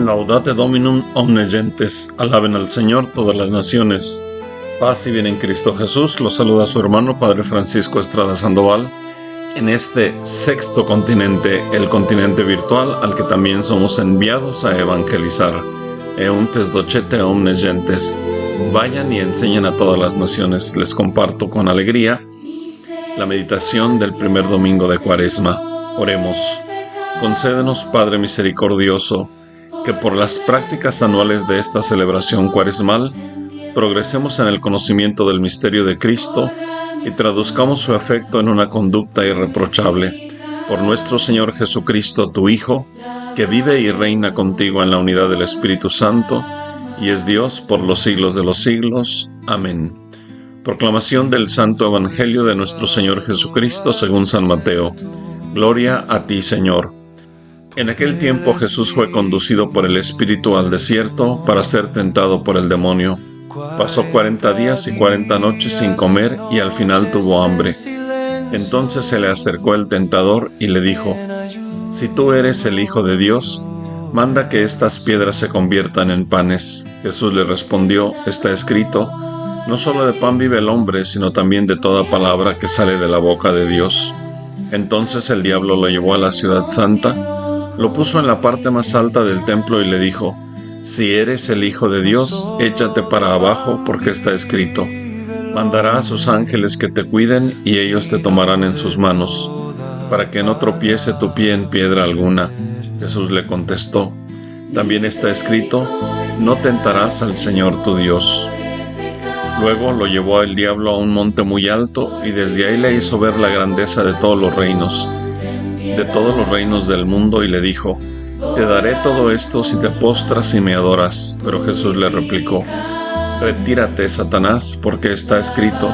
Laudate Dominum omne gentes, alaben al Señor todas las naciones. Paz y bien en Cristo Jesús. Los saluda su hermano Padre Francisco Estrada Sandoval en este sexto continente, el continente virtual al que también somos enviados a evangelizar. Euntes docete omne gentes. Vayan y enseñen a todas las naciones. Les comparto con alegría la meditación del primer domingo de Cuaresma. Oremos. Concédenos, Padre misericordioso, que por las prácticas anuales de esta celebración cuaresmal progresemos en el conocimiento del misterio de Cristo y traduzcamos su afecto en una conducta irreprochable. Por nuestro Señor Jesucristo, tu Hijo, que vive y reina contigo en la unidad del Espíritu Santo, y es Dios por los siglos de los siglos. Amén. Proclamación del Santo Evangelio de nuestro Señor Jesucristo según San Mateo. Gloria a ti, Señor. En aquel tiempo Jesús fue conducido por el Espíritu al desierto para ser tentado por el demonio. Pasó 40 días y 40 noches sin comer y al final tuvo hambre. Entonces se le acercó el tentador y le dijo: «Si tú eres el Hijo de Dios, manda que estas piedras se conviertan en panes». Jesús le respondió: «Está escrito, no solo de pan vive el hombre, sino también de toda palabra que sale de la boca de Dios». Entonces el diablo lo llevó a la ciudad santa, lo puso en la parte más alta del templo y le dijo: «Si eres el Hijo de Dios, échate para abajo, porque está escrito, mandará a sus ángeles que te cuiden y ellos te tomarán en sus manos, para que no tropiece tu pie en piedra alguna». Jesús le contestó: «También está escrito, no tentarás al Señor tu Dios». Luego lo llevó el diablo a un monte muy alto y desde ahí le hizo ver la grandeza de todos los reinos del mundo y le dijo: «Te daré todo esto si te postras y me adoras». Pero Jesús le replicó: «Retírate, Satanás, porque está escrito,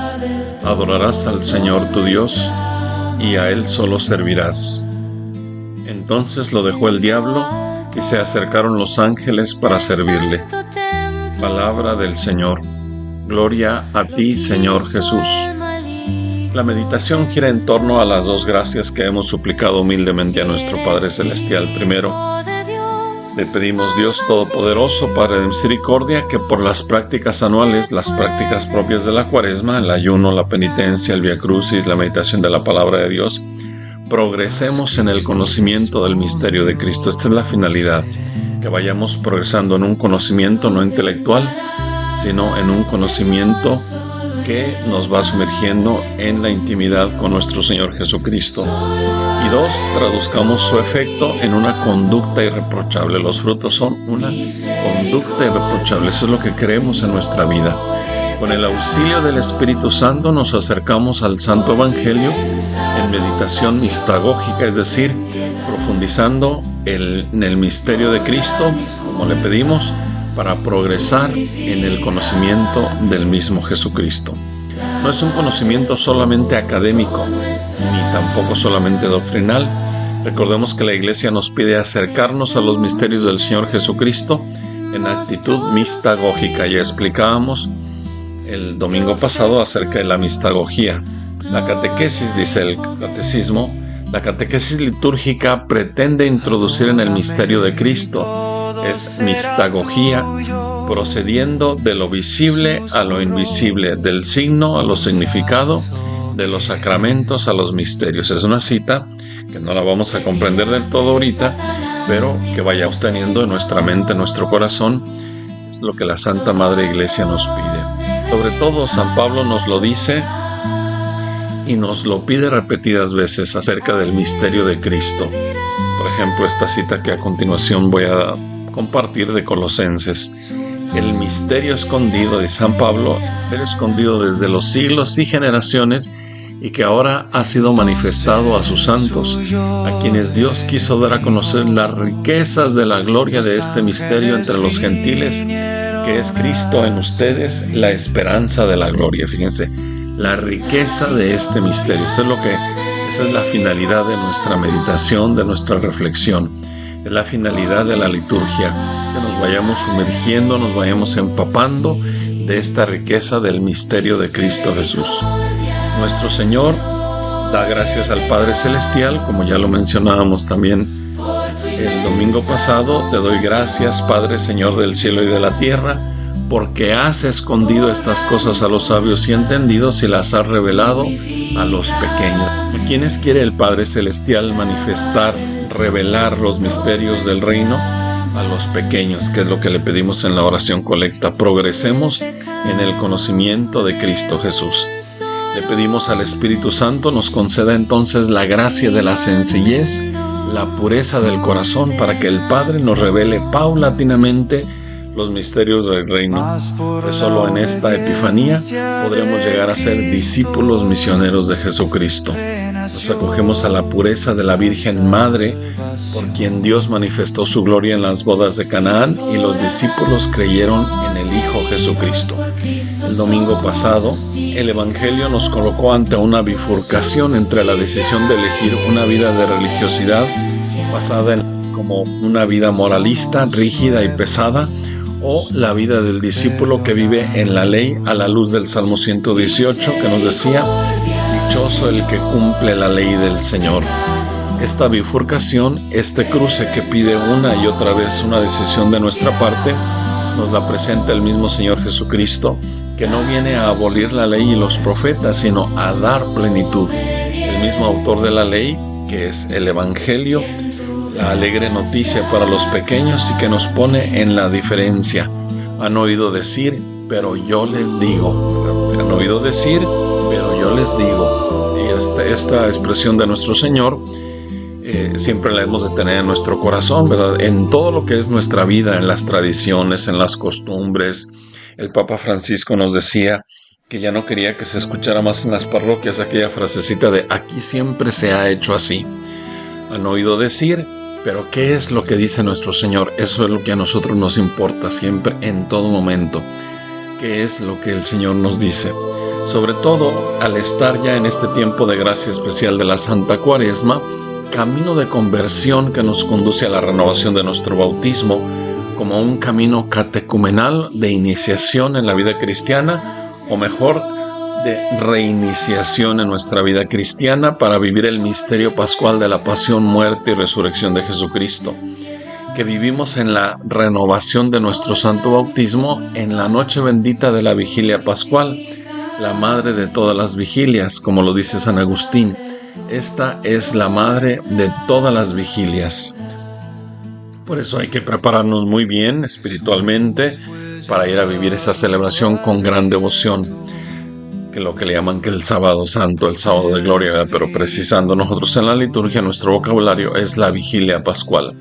adorarás al Señor tu Dios y a Él solo servirás». Entonces lo dejó el diablo y se acercaron los ángeles para servirle. Palabra del Señor. Gloria a ti, Señor Jesús. La meditación gira en torno a las dos gracias que hemos suplicado humildemente a nuestro Padre Celestial. Primero, le pedimos: Dios Todopoderoso, Padre de misericordia, que por las prácticas anuales, las prácticas propias de la Cuaresma, el ayuno, la penitencia, el Vía Crucis, la meditación de la Palabra de Dios, progresemos en el conocimiento del misterio de Cristo. Esta es la finalidad, que vayamos progresando en un conocimiento no intelectual, sino en un conocimiento que nos va sumergiendo en la intimidad con nuestro Señor Jesucristo. Y dos, traduzcamos su efecto en una conducta irreprochable. Los frutos son una conducta irreprochable. Eso es lo que creemos en nuestra vida. Con el auxilio del Espíritu Santo nos acercamos al Santo Evangelio en meditación mistagógica, es decir, profundizando en el misterio de Cristo, como le pedimos, para progresar en el conocimiento del mismo Jesucristo. No es un conocimiento solamente académico, ni tampoco solamente doctrinal. Recordemos que la Iglesia nos pide acercarnos a los misterios del Señor Jesucristo en actitud mistagógica. Ya explicábamos el domingo pasado acerca de la mistagogía. La catequesis, dice el catecismo, la catequesis litúrgica pretende introducir en el misterio de Cristo. Es mistagogía, procediendo de lo visible a lo invisible, del signo a lo significado, de los sacramentos a los misterios. Es una cita que no la vamos a comprender del todo ahorita, pero que vaya teniendo en nuestra mente, en nuestro corazón. Es lo que la Santa Madre Iglesia nos pide. Sobre todo San Pablo nos lo dice y nos lo pide repetidas veces acerca del misterio de Cristo. Por ejemplo, esta cita que a continuación voy a compartir de Colosenses: «El misterio escondido de San Pablo, era escondido desde los siglos y generaciones, y que ahora ha sido manifestado a sus santos, a quienes Dios quiso dar a conocer las riquezas de la gloria de este misterio entre los gentiles, que es Cristo en ustedes, la esperanza de la gloria». Fíjense, la riqueza de este misterio. Esa es la finalidad de nuestra meditación, de nuestra reflexión. Es la finalidad de la liturgia, que nos vayamos sumergiendo, nos vayamos empapando de esta riqueza del misterio de Cristo Jesús. Nuestro Señor Da gracias al Padre Celestial, como ya lo mencionábamos también el domingo pasado. Te doy gracias, Padre, Señor del cielo y de la tierra, porque has escondido estas cosas a los sabios y entendidos y las has revelado a los pequeños. ¿A quienes quiere el Padre Celestial manifestar, revelar los misterios del reino? A los pequeños, que es lo que le pedimos en la oración colecta. Progresemos en el conocimiento de Cristo Jesús. Le pedimos al Espíritu Santo nos conceda entonces la gracia de la sencillez, la pureza del corazón, para que el Padre nos revele paulatinamente los misterios del reino. Pues solo en esta Epifanía podremos llegar a ser discípulos misioneros de Jesucristo. Nos acogemos a la pureza de la Virgen Madre, por quien Dios manifestó su gloria en las bodas de Canaán y los discípulos creyeron en el Hijo Jesucristo. El domingo pasado, el Evangelio nos colocó ante una bifurcación entre la decisión de elegir una vida de religiosidad basada en como una vida moralista, rígida y pesada, o la vida del discípulo que vive en la ley a la luz del Salmo 118, que nos decía: dichoso el que cumple la ley del Señor. Esta bifurcación, este cruce que pide una y otra vez una decisión de nuestra parte, nos la presenta el mismo Señor Jesucristo, que no viene a abolir la ley y los profetas, sino a dar plenitud. El mismo autor de la ley, que es el Evangelio, la alegre noticia para los pequeños y que nos pone en la diferencia. Han oído decir, pero yo les digo. Han oído decir, pero yo les digo. Y esta expresión de nuestro Señor siempre la hemos de tener en nuestro corazón, ¿verdad? En todo lo que es nuestra vida, en las tradiciones, en las costumbres. El Papa Francisco nos decía que ya no quería que se escuchara más en las parroquias aquella frasecita de aquí siempre se ha hecho así. Han oído decir, pero ¿qué es lo que dice nuestro Señor? Eso es lo que a nosotros nos importa siempre, en todo momento. ¿Qué es lo que el Señor nos dice? Sobre todo al estar ya en este tiempo de gracia especial de la Santa Cuaresma, camino de conversión que nos conduce a la renovación de nuestro bautismo, como un camino catecumenal de iniciación en la vida cristiana, o mejor, de reiniciación en nuestra vida cristiana para vivir el misterio pascual de la pasión, muerte y resurrección de Jesucristo, que vivimos en la renovación de nuestro santo bautismo en la noche bendita de la vigilia pascual, la madre de todas las vigilias, como lo dice San Agustín. Esta es la madre de todas las vigilias. Por eso hay que prepararnos muy bien espiritualmente para ir a vivir esa celebración con gran devoción, que lo que le llaman que el sábado santo, el sábado de gloria, ¿verdad? Pero precisando nosotros en la liturgia, nuestro vocabulario es la vigilia pascual.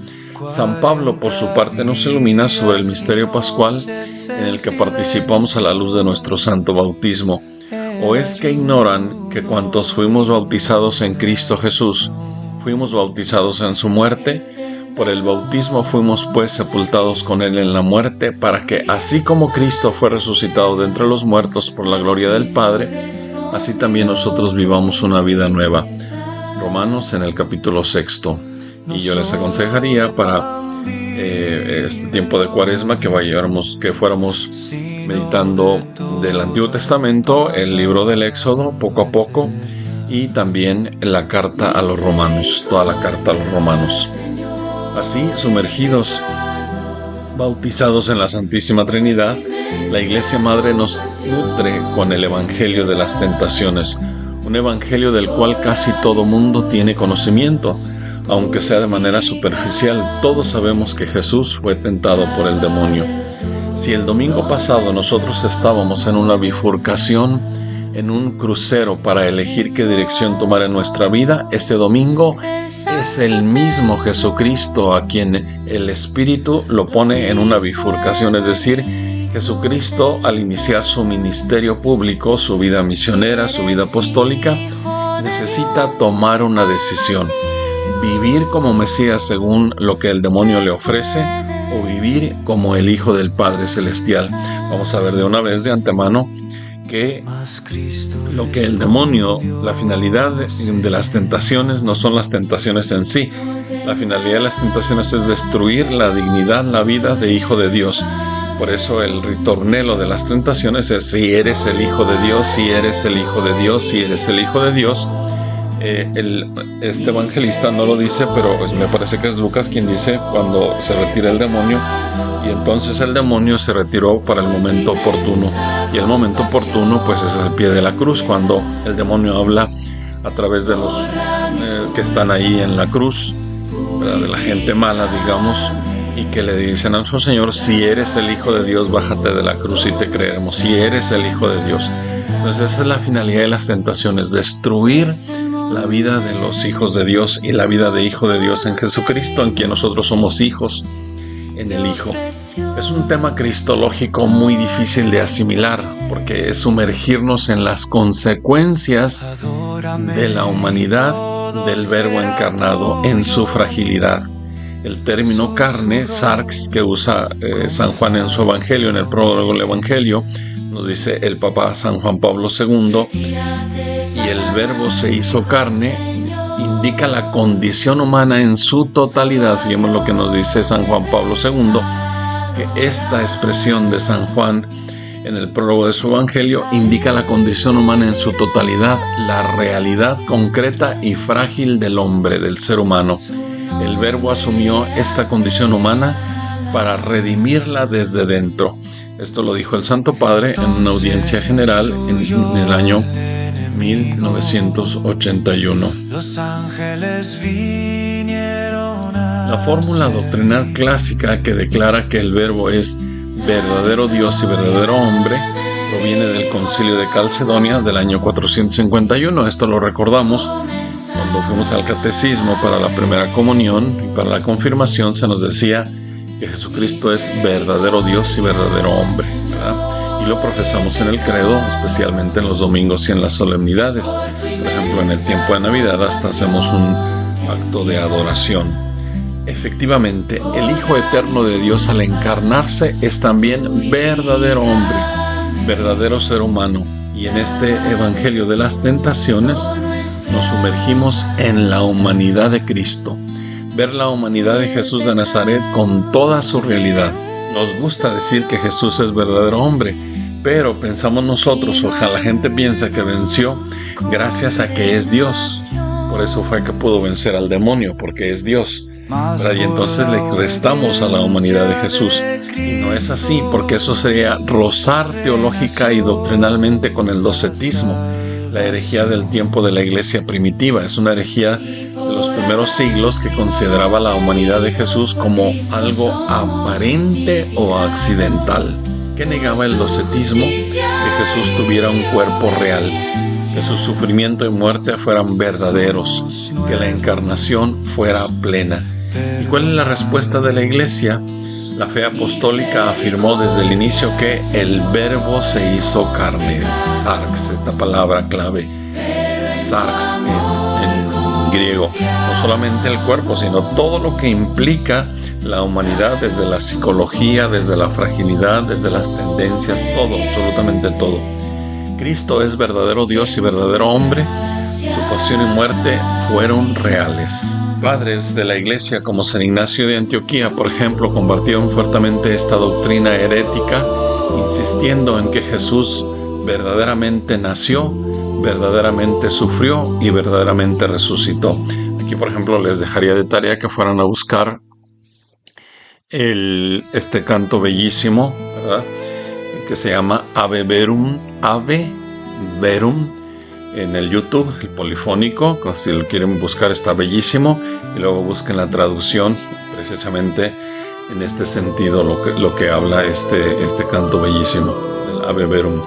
San Pablo, por su parte, nos ilumina sobre el misterio pascual en el que participamos a la luz de nuestro santo bautismo. ¿O es que ignoran que cuantos fuimos bautizados en Cristo Jesús, fuimos bautizados en su muerte? Por el bautismo fuimos pues sepultados con él en la muerte, para que así como Cristo fue resucitado de entre los muertos por la gloria del Padre, así también nosotros vivamos una vida nueva. Romanos en el capítulo 6. Y yo les aconsejaría para este tiempo de Cuaresma que fuéramos meditando del Antiguo Testamento, el libro del Éxodo, poco a poco, y también la carta a los romanos, toda la carta a los romanos. Así, sumergidos, bautizados en la Santísima Trinidad, la Iglesia Madre nos nutre con el Evangelio de las Tentaciones, un Evangelio del cual casi todo mundo tiene conocimiento, aunque sea de manera superficial. Todos sabemos que Jesús fue tentado por el demonio. Si el domingo pasado nosotros estábamos en una bifurcación, en un crucero para elegir qué dirección tomar en nuestra vida, este domingo es el mismo Jesucristo a quien el Espíritu lo pone en una bifurcación, es decir, Jesucristo al iniciar su ministerio público, su vida misionera, su vida apostólica, necesita tomar una decisión: vivir como Mesías según lo que el demonio le ofrece, o vivir como el Hijo del Padre Celestial. Vamos a ver de una vez de antemano que lo que el demonio, la finalidad de las tentaciones no son las tentaciones en sí. La finalidad de las tentaciones es destruir la dignidad, la vida de Hijo de Dios. Por eso el ritornelo de las tentaciones es: si eres el Hijo de Dios, si eres el Hijo de Dios, si eres el Hijo de Dios. Este evangelista no lo dice, pero pues me parece que es Lucas quien dice cuando se retira el demonio, y entonces el demonio se retiró para el momento oportuno, y el momento oportuno pues es el pie de la cruz, cuando el demonio habla a través de los que están ahí en la cruz, ¿verdad? De la gente mala, digamos, y que le dicen a nuestro Señor: si eres el Hijo de Dios, bájate de la cruz y te creeremos, si eres el Hijo de Dios. Entonces esa es la finalidad de las tentaciones: destruir la vida de los hijos de Dios y la vida de Hijo de Dios en Jesucristo, en quien nosotros somos hijos en el Hijo. Es un tema cristológico muy difícil de asimilar, porque es sumergirnos en las consecuencias de la humanidad del Verbo encarnado en su fragilidad. El término carne, sarx, que usa San Juan en su Evangelio, en el prólogo del Evangelio, nos dice el Papa San Juan Pablo II, y el Verbo se hizo carne, indica la condición humana en su totalidad. Fíjemos lo que nos dice San Juan Pablo II, que esta expresión de San Juan en el prólogo de su Evangelio indica la condición humana en su totalidad, la realidad concreta y frágil del hombre, del ser humano. El Verbo asumió esta condición humana para redimirla desde dentro. Esto lo dijo el Santo Padre en una audiencia general en el año 1981. La fórmula doctrinal clásica que declara que el Verbo es verdadero Dios y verdadero hombre proviene del Concilio de Calcedonia del año 451. Esto lo recordamos cuando fuimos al catecismo para la primera comunión y para la confirmación. Se nos decía que Jesucristo es verdadero Dios y verdadero hombre, ¿verdad? Y lo profesamos en el credo, especialmente en los domingos y en las solemnidades. Por ejemplo, en el tiempo de Navidad hasta hacemos un acto de adoración. Efectivamente, el Hijo eterno de Dios al encarnarse es también verdadero hombre, verdadero ser humano. Y en este Evangelio de las Tentaciones nos sumergimos en la humanidad de Cristo. Ver la humanidad de Jesús de Nazaret con toda su realidad. Nos gusta decir que Jesús es verdadero hombre, pero pensamos nosotros, la gente piensa que venció gracias a que es Dios. Por eso fue que pudo vencer al demonio, porque es Dios. Y entonces le restamos a la humanidad de Jesús. Y no es así, porque eso sería rozar teológica y doctrinalmente con el docetismo. La herejía del tiempo de la iglesia primitiva es una herejía de los primeros siglos que consideraba la humanidad de Jesús como algo aparente o accidental, que negaba el docetismo, que Jesús tuviera un cuerpo real, que su sufrimiento y muerte fueran verdaderos, que la encarnación fuera plena. ¿Y cuál es la respuesta de la iglesia? La fe apostólica afirmó desde el inicio que el Verbo se hizo carne. Sarx, esta palabra clave, sarx en griego. No solamente el cuerpo, sino todo lo que implica la humanidad, desde la psicología, desde la fragilidad, desde las tendencias, todo, absolutamente todo. Cristo es verdadero Dios y verdadero hombre. Su pasión y muerte fueron reales. Padres de la Iglesia como San Ignacio de Antioquía, por ejemplo, compartieron fuertemente esta doctrina herética, insistiendo en que Jesús verdaderamente nació, verdaderamente sufrió y verdaderamente resucitó. Aquí, por ejemplo, les dejaría de tarea que fueran a buscar este canto bellísimo, ¿verdad?, que se llama Ave Verum, en el YouTube, el polifónico. Si lo quieren buscar, está bellísimo, y luego busquen la traducción precisamente en este sentido, lo que habla este canto bellísimo del Ave Verum.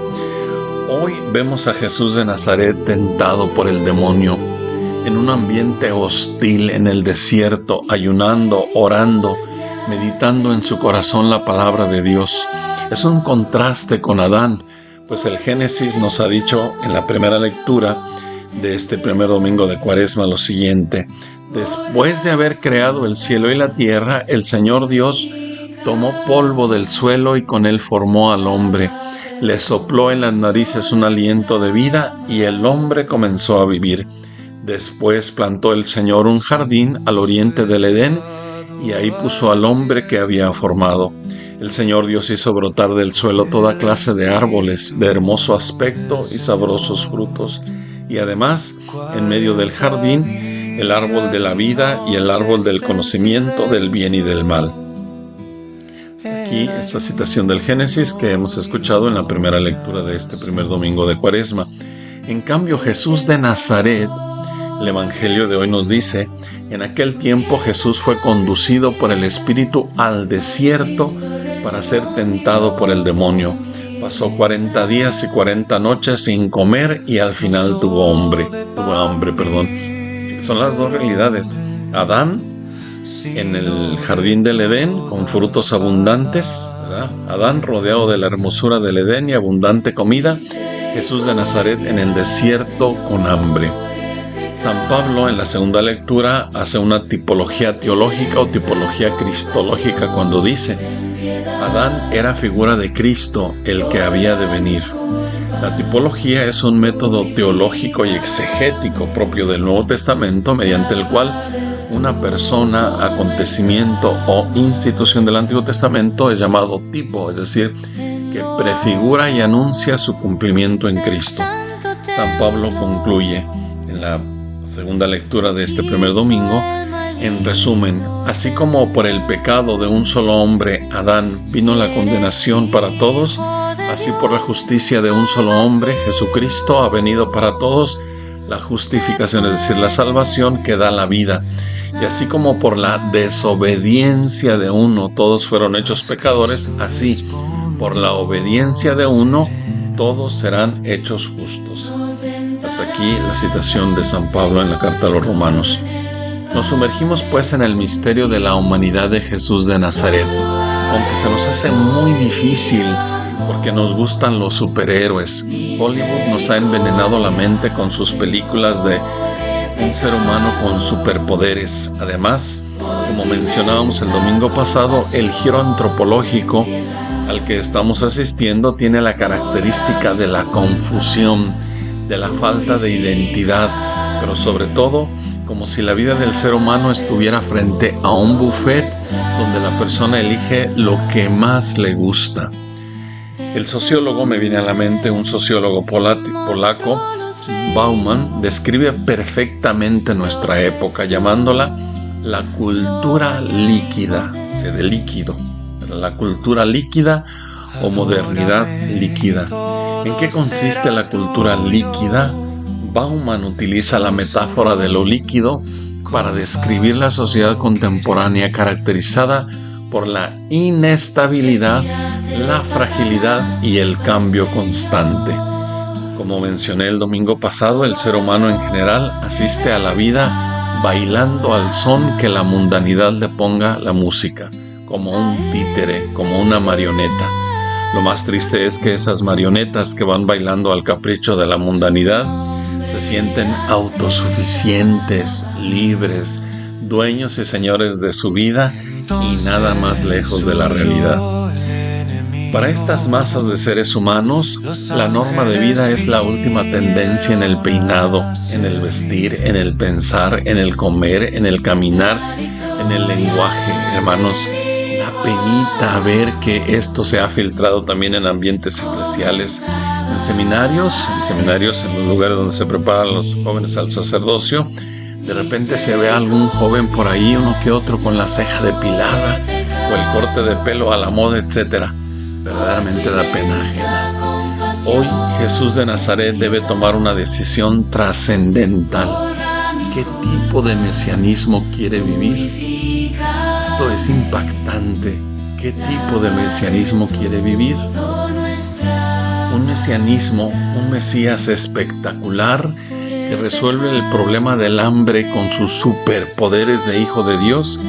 Hoy vemos a Jesús de Nazaret tentado por el demonio en un ambiente hostil en el desierto, ayunando, orando, meditando en su corazón la palabra de Dios. Es un contraste con Adán, pues el Génesis nos ha dicho en la primera lectura de este primer domingo de Cuaresma lo siguiente: después de haber creado el cielo y la tierra, el Señor Dios tomó polvo del suelo y con él formó al hombre. Le sopló en las narices un aliento de vida y el hombre comenzó a vivir. Después plantó el Señor un jardín al oriente del Edén y ahí puso al hombre que había formado. El Señor Dios hizo brotar del suelo toda clase de árboles de hermoso aspecto y sabrosos frutos, y además, en medio del jardín, el árbol de la vida y el árbol del conocimiento del bien y del mal. Aquí esta citación del Génesis que hemos escuchado en la primera lectura de este primer domingo de Cuaresma. En cambio, Jesús de Nazaret, el Evangelio de hoy nos dice, en aquel tiempo Jesús fue conducido por el Espíritu al desierto para ser tentado por el demonio. Pasó 40 días y 40 noches sin comer y al final tuvo hambre. Son las dos realidades. Adán en el jardín del Edén con frutos abundantes, ¿verdad? Adán rodeado de la hermosura del Edén y abundante comida. Jesús de Nazaret en el desierto con hambre. San Pablo en la segunda lectura hace una tipología teológica o tipología cristológica cuando dice: Adán era figura de Cristo, el que había de venir. La tipología es un método teológico y exegético propio del Nuevo Testamento mediante el cual una persona, acontecimiento o institución del Antiguo Testamento es llamado tipo, es decir, que prefigura y anuncia su cumplimiento en Cristo. San Pablo concluye en la segunda lectura de este primer domingo, en resumen: así como por el pecado de un solo hombre, Adán, vino la condenación para todos, así por la justicia de un solo hombre, Jesucristo, ha venido para todos la justificación, es decir, la salvación que da la vida. Y así como por la desobediencia de uno todos fueron hechos pecadores, así por la obediencia de uno todos serán hechos justos. Hasta aquí la citación de San Pablo en la carta a los Romanos. Nos sumergimos pues en el misterio de la humanidad de Jesús de Nazaret, aunque se nos hace muy difícil porque nos gustan los superhéroes. Hollywood nos ha envenenado la mente con sus películas de un ser humano con superpoderes. Además, como mencionábamos el domingo pasado, el giro antropológico al que estamos asistiendo tiene la característica de la confusión, de la falta de identidad, pero sobre todo como si la vida del ser humano estuviera frente a un buffet donde la persona elige lo que más le gusta. El sociólogo, me viene a la mente un sociólogo polaco, Bauman, describe perfectamente nuestra época llamándola la cultura líquida, o sea, de líquido, la cultura líquida o modernidad líquida. ¿En qué consiste la cultura líquida? Bauman utiliza la metáfora de lo líquido para describir la sociedad contemporánea caracterizada por la inestabilidad, la fragilidad y el cambio constante. Como mencioné el domingo pasado, el ser humano en general asiste a la vida bailando al son que la mundanidad le ponga la música, como un títere, como una marioneta. Lo más triste es que esas marionetas que van bailando al capricho de la mundanidad se sienten autosuficientes, libres, dueños y señores de su vida y nada más lejos de la realidad. Para estas masas de seres humanos, la norma de vida es la última tendencia en el peinado, en el vestir, en el pensar, en el comer, en el caminar, en el lenguaje. Hermanos, da penita ver que esto se ha filtrado también en ambientes eclesiales, en seminarios, en los lugares donde se preparan los jóvenes al sacerdocio. De repente se ve a algún joven por ahí, uno que otro con la ceja depilada o el corte de pelo a la moda, etc. Verdaderamente da pena ajena. Hoy Jesús de Nazaret debe tomar una decisión trascendental. ¿Qué tipo de mesianismo quiere vivir? Esto es impactante. ¿Qué tipo de mesianismo quiere vivir? Un mesianismo, un Mesías espectacular que resuelve el problema del hambre con sus superpoderes de Hijo de Dios,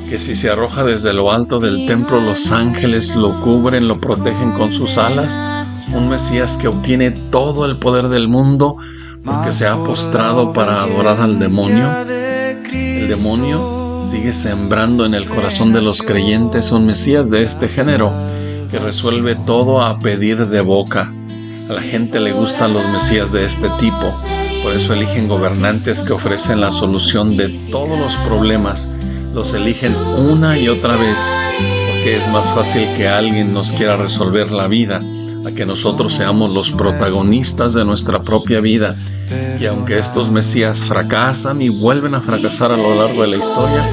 que si se arroja desde lo alto del templo, los ángeles lo cubren, lo protegen con sus alas. Un Mesías que obtiene todo el poder del mundo porque se ha postrado para adorar al demonio. El demonio sigue sembrando en el corazón de los creyentes un Mesías de este género que resuelve todo a pedir de boca. A la gente le gustan los Mesías de este tipo, por eso eligen gobernantes que ofrecen la solución de todos los problemas. Los eligen una y otra vez, porque es más fácil que alguien nos quiera resolver la vida a que nosotros seamos los protagonistas de nuestra propia vida Y aunque estos mesías fracasan y vuelven a fracasar a lo largo de la historia,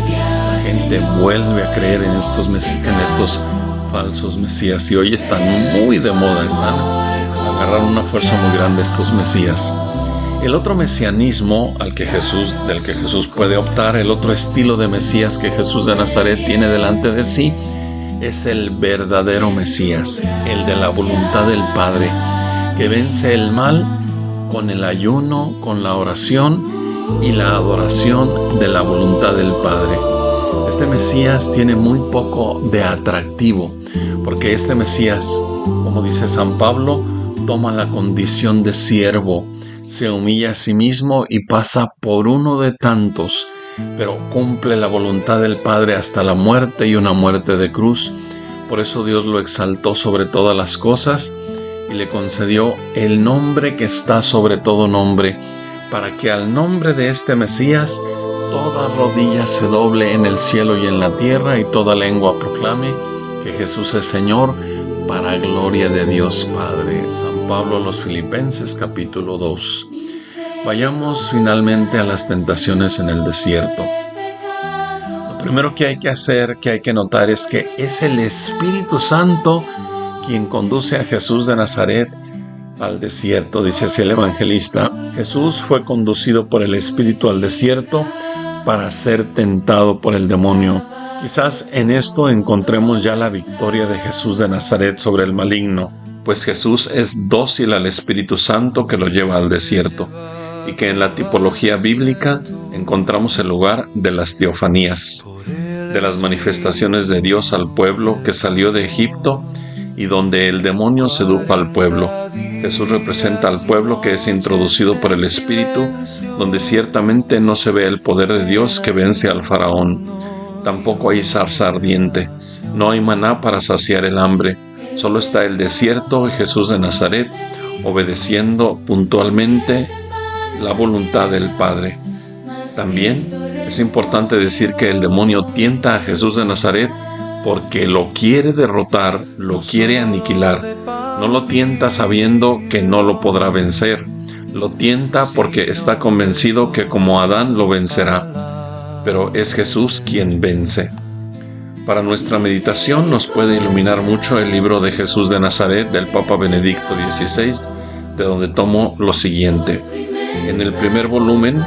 la gente vuelve a creer en estos falsos mesías, y hoy están muy de moda, agarraron una fuerza muy grande estos mesías. El otro mesianismo del que Jesús puede optar, el otro estilo de mesías que Jesús de Nazaret tiene delante de sí, es el verdadero Mesías, el de la voluntad del Padre, que vence el mal con el ayuno, con la oración y la adoración de la voluntad del Padre. Este Mesías tiene muy poco de atractivo, porque este Mesías, como dice San Pablo, toma la condición de siervo, se humilla a sí mismo y pasa por uno de tantos, pero cumple la voluntad del Padre hasta la muerte, y una muerte de cruz. Por eso Dios lo exaltó sobre todas las cosas y le concedió el nombre que está sobre todo nombre, para que al nombre de este Mesías toda rodilla se doble en el cielo y en la tierra, y toda lengua proclame que Jesús es Señor, para gloria de Dios Padre. San Pablo a los Filipenses, capítulo 2. Vayamos finalmente a las tentaciones en el desierto. Lo primero que hay que hacer, que hay que notar, es que es el Espíritu Santo quien conduce a Jesús de Nazaret al desierto. Dice así el evangelista: Jesús fue conducido por el Espíritu al desierto para ser tentado por el demonio. Quizás en esto encontremos ya la victoria de Jesús de Nazaret sobre el maligno, pues Jesús es dócil al Espíritu Santo que lo lleva al desierto, y que en la tipología bíblica encontramos el lugar de las teofanías, de las manifestaciones de Dios al pueblo que salió de Egipto y donde el demonio sedujo al pueblo. Jesús representa al pueblo que es introducido por el Espíritu, donde ciertamente no se ve el poder de Dios que vence al faraón. Tampoco hay zarza ardiente, no hay maná para saciar el hambre, solo está el desierto y Jesús de Nazaret obedeciendo puntualmente la voluntad del Padre. También es importante decir que el demonio tienta a Jesús de Nazaret porque lo quiere derrotar, lo quiere aniquilar. No lo tienta sabiendo que no lo podrá vencer, lo tienta porque está convencido que como Adán lo vencerá. Pero es Jesús quien vence. Para nuestra meditación nos puede iluminar mucho el libro de Jesús de Nazaret del Papa Benedicto XVI, de donde tomo lo siguiente. En el primer volumen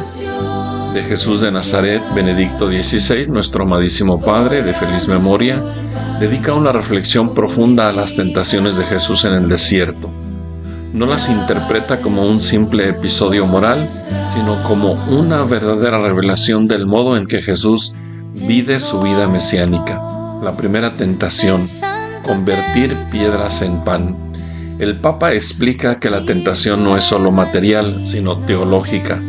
de Jesús de Nazaret, Benedicto XVI, nuestro amadísimo Padre de feliz memoria, dedica una reflexión profunda a las tentaciones de Jesús en el desierto. No las interpreta como un simple episodio moral, sino como una verdadera revelación del modo en que Jesús vive su vida mesiánica. La primera tentación: convertir piedras en pan. El Papa explica que la tentación no es solo material, sino teológica.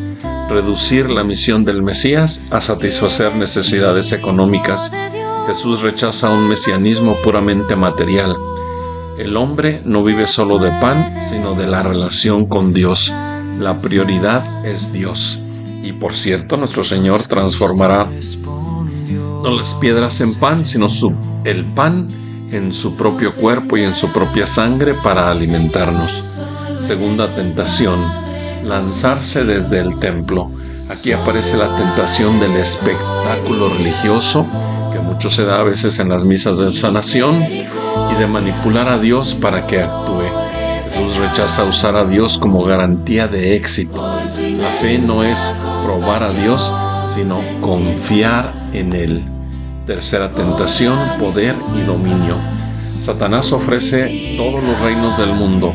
Reducir la misión del Mesías a satisfacer necesidades económicas. Jesús rechaza un mesianismo puramente material. El hombre no vive solo de pan, sino de la relación con Dios. La prioridad es Dios. Y por cierto, nuestro Señor transformará no las piedras en pan, sino el pan en su propio cuerpo y en su propia sangre para alimentarnos. Segunda tentación: lanzarse desde el templo. Aquí aparece la tentación del espectáculo religioso, que mucho se da a veces en las misas de sanación, y de manipular a Dios para que actúe. Jesús rechaza usar a Dios como garantía de éxito. La fe no es probar a Dios, sino confiar en Él. Tercera tentación: poder y dominio. Satanás ofrece todos los reinos del mundo.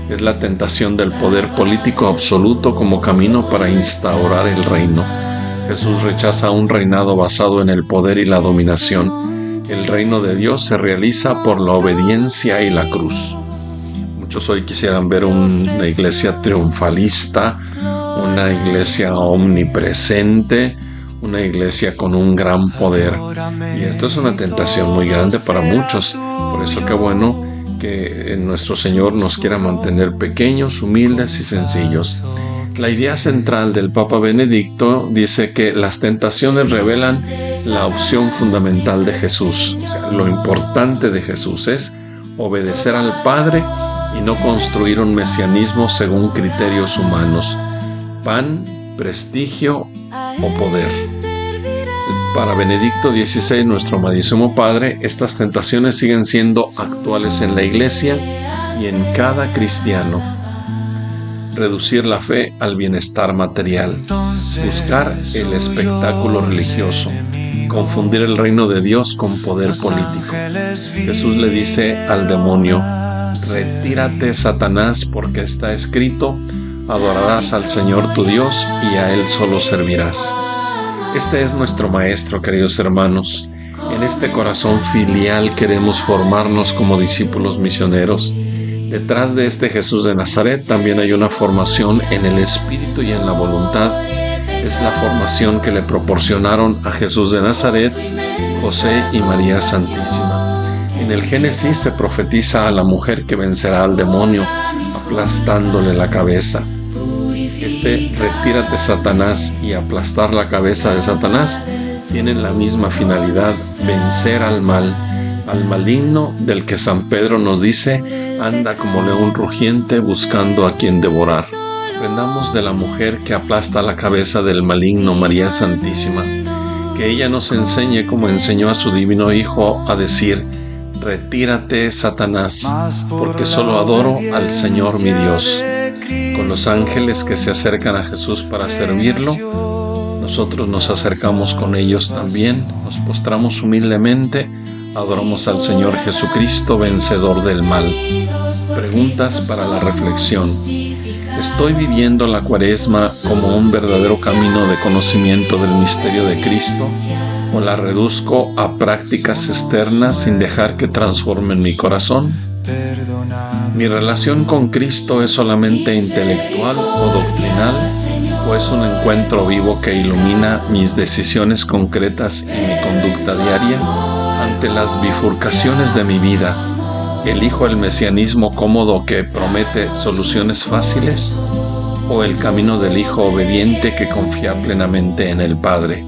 Es la tentación del poder político absoluto como camino para instaurar el reino. Jesús rechaza un reinado basado en el poder y la dominación. El reino de Dios se realiza por la obediencia y la cruz. Muchos hoy quisieran ver una iglesia triunfalista, una iglesia omnipresente, una iglesia con un gran poder. Y esto es una tentación muy grande para muchos. Por eso qué bueno que nuestro Señor nos quiera mantener pequeños, humildes y sencillos. La idea central del Papa Benedicto dice que las tentaciones revelan la opción fundamental de Jesús. O sea, lo importante de Jesús es obedecer al Padre y no construir un mesianismo según criterios humanos. pan, prestigio o poder. Para Benedicto XVI, nuestro amadísimo Padre, estas tentaciones siguen siendo actuales en la Iglesia y en cada cristiano. Reducir la fe al bienestar material, buscar el espectáculo religioso, confundir el reino de Dios con poder político. Jesús le dice al demonio: retírate, Satanás, porque está escrito: adorarás al Señor tu Dios y a Él solo servirás. Este es nuestro Maestro, queridos hermanos. En este corazón filial queremos formarnos como discípulos misioneros. Detrás de este Jesús de Nazaret también hay una formación en el espíritu y en la voluntad. Es la formación que le proporcionaron a Jesús de Nazaret José y María Santísima. En el Génesis se profetiza a la mujer que vencerá al demonio, aplastándole la cabeza. Retírate, Satanás, y aplastar la cabeza de Satanás tienen la misma finalidad: vencer al mal, al maligno, del que San Pedro nos dice: anda como león rugiente buscando a quien devorar. Aprendamos de la mujer que aplasta la cabeza del maligno, María Santísima. Que ella nos enseñe, como enseñó a su divino Hijo, a decir: retírate, Satanás, porque solo adoro al Señor mi Dios. Con los ángeles que se acercan a Jesús para servirlo, nosotros nos acercamos con ellos también, nos postramos humildemente, adoramos al Señor Jesucristo, vencedor del mal. Preguntas para la reflexión. ¿Estoy viviendo la Cuaresma como un verdadero camino de conocimiento del misterio de Cristo, o la reduzco a prácticas externas sin dejar que transformen mi corazón? ¿Mi relación con Cristo es solamente intelectual o doctrinal, o es un encuentro vivo que ilumina mis decisiones concretas y mi conducta diaria? Ante las bifurcaciones de mi vida, ¿elijo el mesianismo cómodo que promete soluciones fáciles, o el camino del Hijo obediente que confía plenamente en el Padre?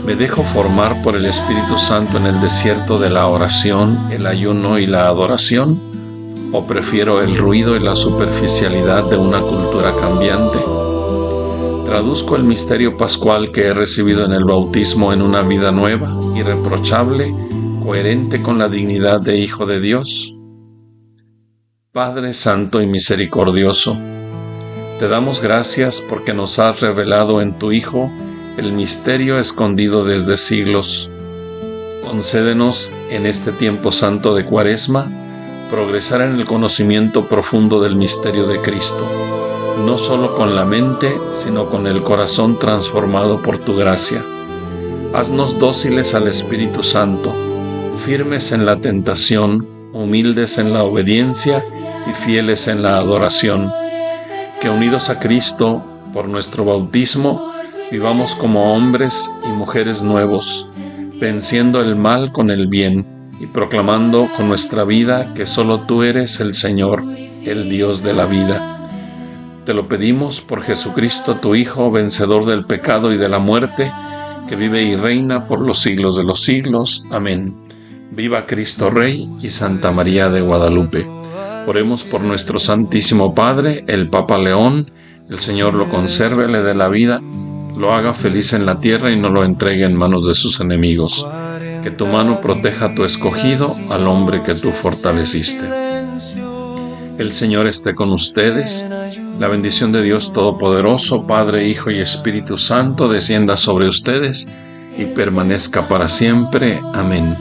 ¿Me dejo formar por el Espíritu Santo en el desierto de la oración, el ayuno y la adoración? ¿O prefiero el ruido y la superficialidad de una cultura cambiante? ¿Traduzco el misterio pascual que he recibido en el bautismo en una vida nueva, irreprochable, coherente con la dignidad de Hijo de Dios? Padre Santo y Misericordioso, te damos gracias porque nos has revelado en tu Hijo el misterio escondido desde siglos. Concédenos en este tiempo santo de Cuaresma progresar en el conocimiento profundo del misterio de Cristo, no solo con la mente, sino con el corazón transformado por tu gracia. Haznos dóciles al Espíritu Santo, firmes en la tentación, humildes en la obediencia y fieles en la adoración. Que unidos a Cristo por nuestro bautismo, vivamos como hombres y mujeres nuevos, venciendo el mal con el bien y proclamando con nuestra vida que solo tú eres el Señor, el Dios de la vida. Te lo pedimos por Jesucristo, tu Hijo, vencedor del pecado y de la muerte, que vive y reina por los siglos de los siglos. Amén. Viva Cristo Rey y Santa María de Guadalupe. Oremos por nuestro Santísimo Padre, el Papa León. El Señor lo conserve, le dé la vida, lo haga feliz en la tierra y no lo entregue en manos de sus enemigos. Que tu mano proteja a tu escogido, al hombre que tú fortaleciste. El Señor esté con ustedes. La bendición de Dios Todopoderoso, Padre, Hijo y Espíritu Santo, descienda sobre ustedes y permanezca para siempre. Amén.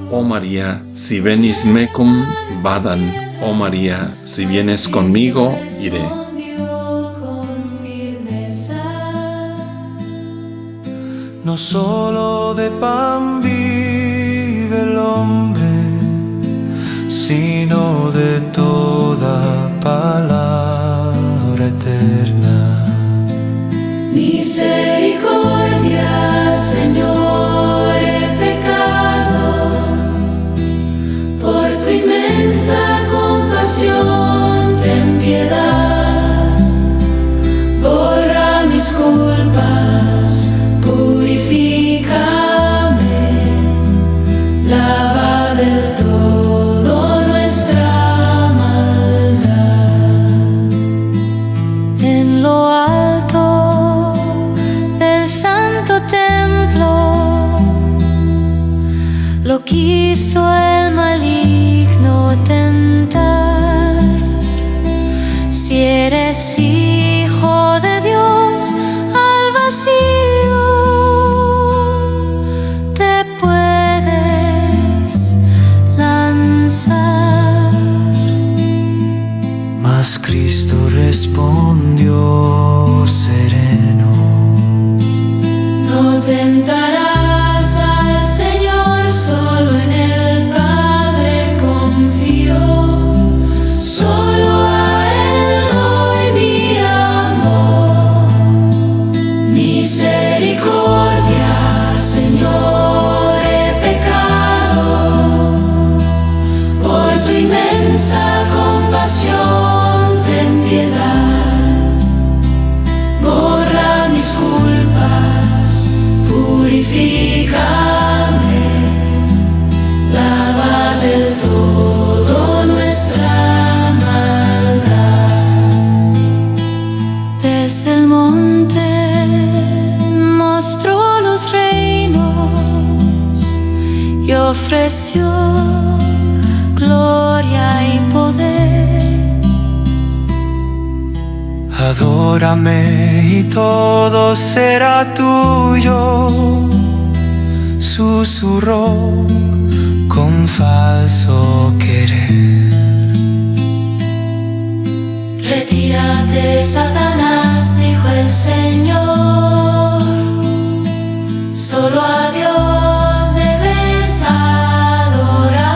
Oh María, si venis mecum, vadan. Oh María, si vienes conmigo, iré. No solo de pan vive el hombre, sino de toda palabra eterna. Misericordia, Señor, he pecado, por tu inmensa compasión ten piedad, borra mis culpas, purifícame, lava del todo nuestra maldad. En lo quiso el maligno tentar. Si eres hijo de Dios, al vacío te puedes lanzar. Mas Cristo respondió sereno: no tentarás al Señor, solo en el Padre confío. Solo a Él doy mi amor. Misericordia, Señor, he pecado. Por tu inmensa compasión, ten piedad. Borra mis culpas, purifícame, lava del todo nuestra maldad. Desde el monte mostró los reinos y ofreció gloria y poder. Adórame y todo será tuyo, susurró con falso querer. Retírate, Satanás, dijo el Señor. Solo a Dios debes adorar.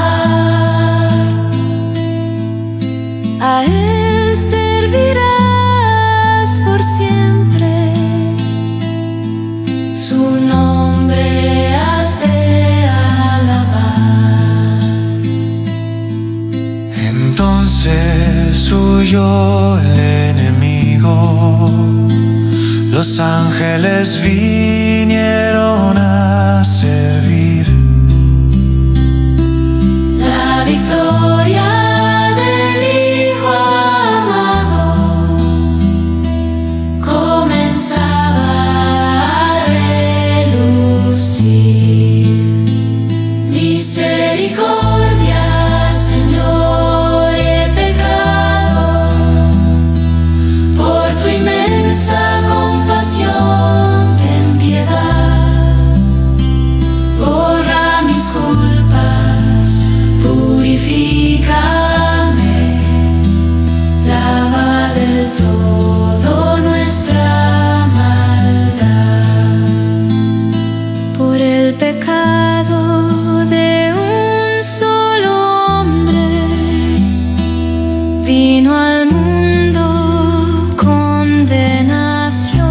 A Él servirás por siempre. Su nombre has de alabar. Entonces huyó el enemigo, los ángeles vinieron a servir. La victoria del Hijo amado comenzaba a relucir. Misericordia, Señor, he pecado. Por tu inmensa compasión, ten piedad. Borra mis culpas, purifícame, lava del todo nuestra maldad. Por el pecado de un solo hombre vino al mundo condenación.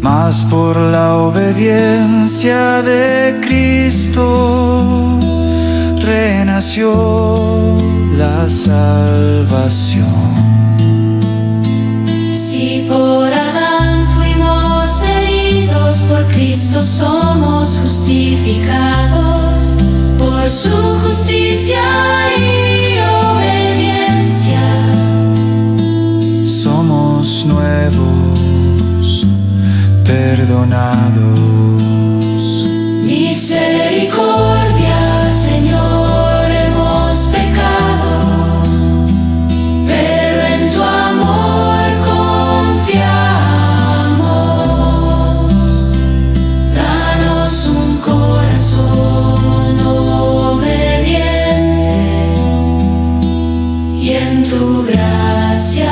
Mas por la obediencia de Cristo renació la salvación. Si por Adán fuimos heridos, por Cristo somos justificados. Por su justicia y obediencia Somos nuevos, perdonados. misericordia, Señor, hemos pecado, pero en tu amor confiamos. Danos un corazón obediente y en tu gracia